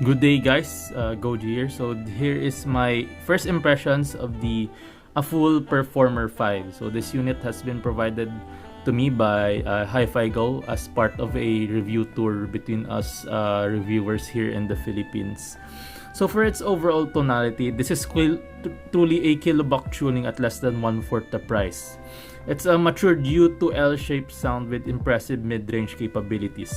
Good day, guys. Goji here. So here is my first impressions of the Aful Performer 5. So this unit has been provided to me by HifiGo as part of a review tour between us reviewers here in the Philippines. So for its overall tonality, this is truly a Kilobuck tuning at less than 1/4 the price. It's a matured U to L-shaped sound with impressive mid-range capabilities.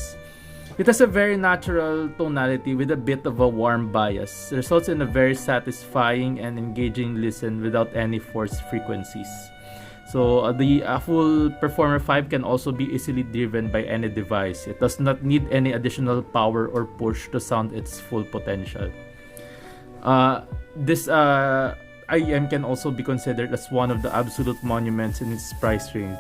It has a very natural tonality with a bit of a warm bias, results in a very satisfying and engaging listen without any forced frequencies. So the Aful Performer 5 can also be easily driven by any device. It does not need any additional power or push to sound its full potential. This IEM can also be considered as one of the absolute monuments in its price range.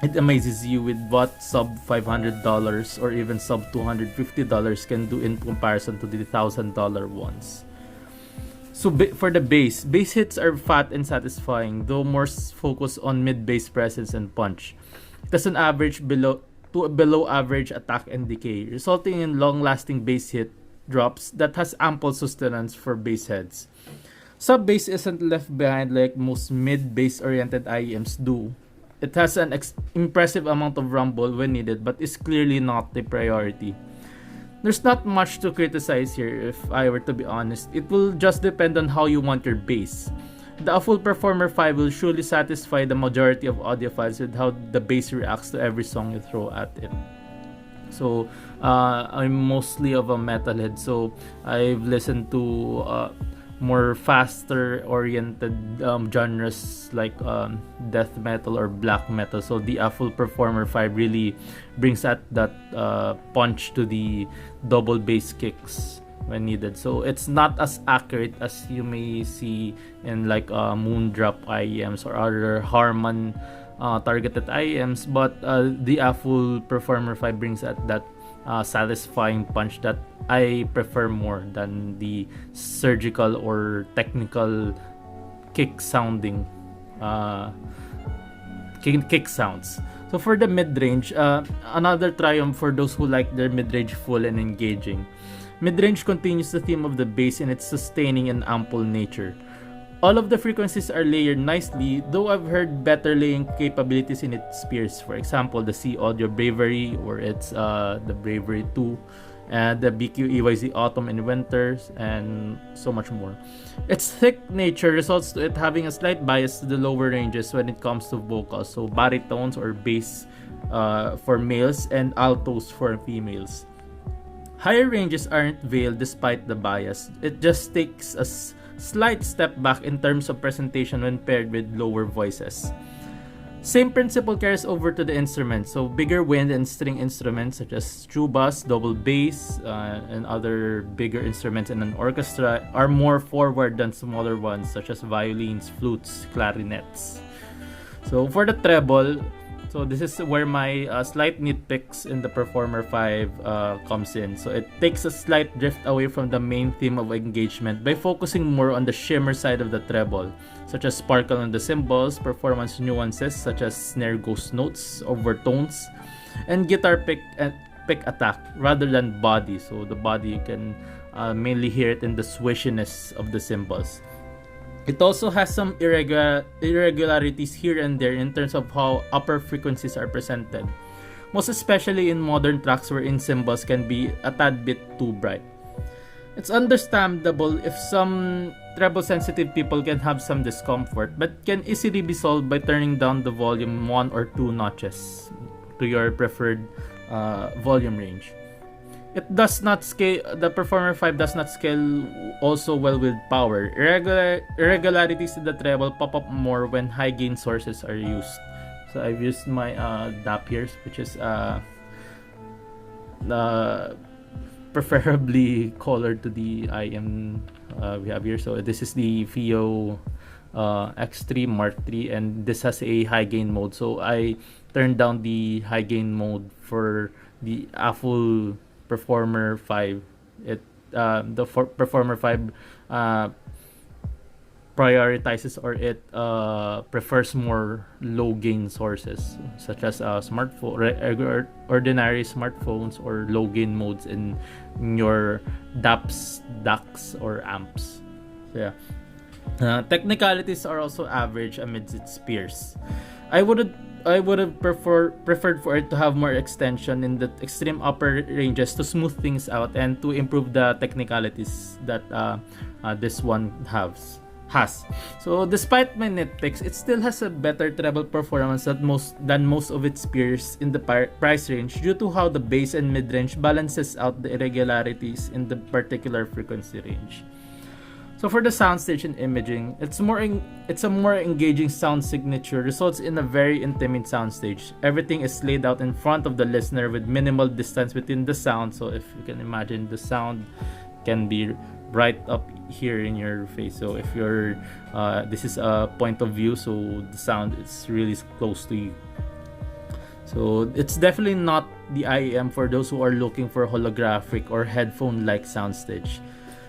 It amazes you with what sub $500 or even sub $250 can do in comparison to the $1,000 ones. So for the bass hits are fat and satisfying, though more focused on mid-bass presence and punch. It has an average below average attack and decay, resulting in long-lasting bass hit drops that has ample sustenance for bass heads. Sub-bass isn't left behind like most mid-bass oriented IEMs do. It has an impressive amount of rumble when needed, but is clearly not the priority. There's not much to criticize here if I were to be honest. It will just depend on how you want your bass. The Aful Performer 5 will surely satisfy the majority of audiophiles with how the bass reacts to every song you throw at it. So I'm mostly of a metalhead, so I've listened to more faster oriented genres like death metal or black metal. So the Aful Performer 5 really brings that punch to the double bass kicks when needed. So it's not as accurate as you may see in like Moondrop IEMs or other Harman targeted IEMs, but the Aful Performer 5 brings that satisfying punch that I prefer more than the surgical or technical kick sounding kick sounds. So for the mid-range, another triumph for those who like their mid-range full and engaging. Mid-range continues the theme of the bass in its sustaining and ample nature. All of the frequencies are layered nicely, though I've heard better laying capabilities in its peers. For example, the C Audio Bravery or its the Bravery 2, and the BQ EYZ Autumn and Winter, and so much more. Its thick nature results to it having a slight bias to the lower ranges when it comes to vocals, so baritones or bass for males and altos for females. Higher ranges aren't veiled despite the bias. It just takes a slight step back in terms of presentation when paired with lower voices. Same principle carries over to the instruments, so bigger wind and string instruments such as tubas, double bass, and other bigger instruments in an orchestra are more forward than smaller ones such as violins, flutes, clarinets. So for the treble, so this is where my slight nitpicks in the Performer 5 comes in. So it takes a slight drift away from the main theme of engagement by focusing more on the shimmer side of the treble, such as sparkle on the cymbals, performance nuances such as snare ghost notes, overtones, and guitar pick attack rather than body. So the body you can mainly hear it in the swishiness of the cymbals. It also has some irregularities here and there in terms of how upper frequencies are presented, most especially in modern tracks wherein cymbals can be a tad bit too bright. It's understandable if some treble sensitive people can have some discomfort, but can easily be solved by turning down the volume 1 or 2 notches to your preferred volume range. It does not scale. The Performer 5 does not scale also well with power. Irregularities in the treble pop up more when high gain sources are used. So I've used my DAP here, which is preferably colored to the IM we have here. So this is the FIO X3 Mark III, and this has a high gain mode. So I turned down the high gain mode for the Aful Performer 5. Performer 5 prioritizes or it prefers more low gain sources such as ordinary smartphones or low gain modes in your DACs or amps. So yeah. Technicalities are also average amidst its peers. I would have preferred for it to have more extension in the extreme upper ranges to smooth things out and to improve the technicalities that this one has. So despite my nitpicks, it still has a better treble performance than most of its peers in the price range due to how the bass and mid-range balances out the irregularities in the particular frequency range. So for the soundstage and imaging, it's a more engaging sound signature, results in a very intimate soundstage. Everything is laid out in front of the listener with minimal distance between the sound. So if you can imagine, the sound can be right up here in your face. So if you're this is a point of view, so the sound is really close to you. So it's definitely not the IEM for those who are looking for holographic or headphone-like soundstage.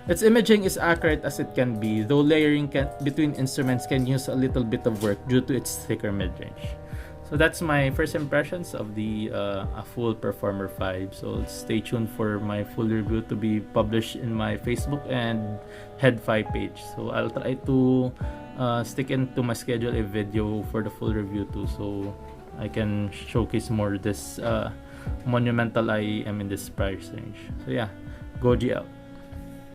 Its imaging is accurate as it can be, though layering between instruments can use a little bit of work due to its thicker mid-range. So that's my first impressions of the Aful Performer 5. So stay tuned for my full review to be published in my Facebook and HifiGo page. So I'll try to stick into my schedule a video for the full review too, so I can showcase more this monumental IEM in this price range. So yeah, Goji out.